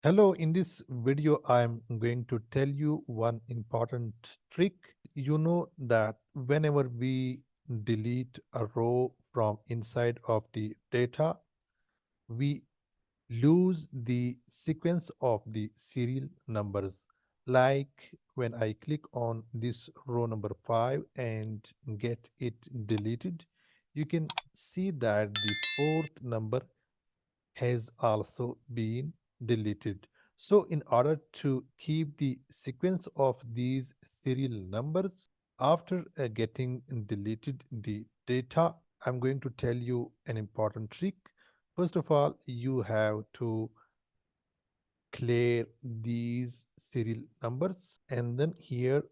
Hello, in this video, I'm going to tell you one important trick. You know that whenever we delete a row from inside of the data, we lose the sequence of the serial numbers. Like when I click on this row number 5 and get it deleted, you can see that the fourth number has also been deleted. So in order to keep the sequence of these serial numbers after getting deleted the data, I'm going to tell you an important trick. First of all, you have to clear these serial numbers and then here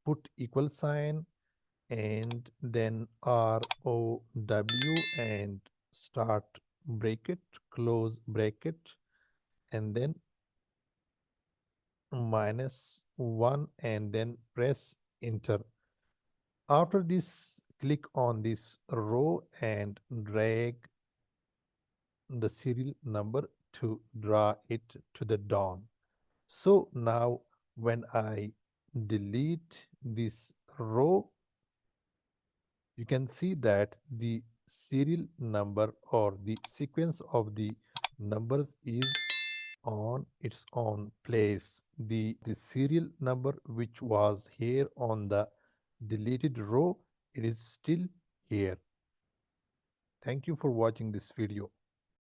put equal sign and then ROW and start bracket, close bracket, and then -1 and then press enter. After this, click on this row and drag the serial number to draw it to the down. So now when I delete this row, you can see that the serial number or the sequence of the numbers is on its own place. The serial number which was here on the deleted row, it is still here. Thank you for watching this video.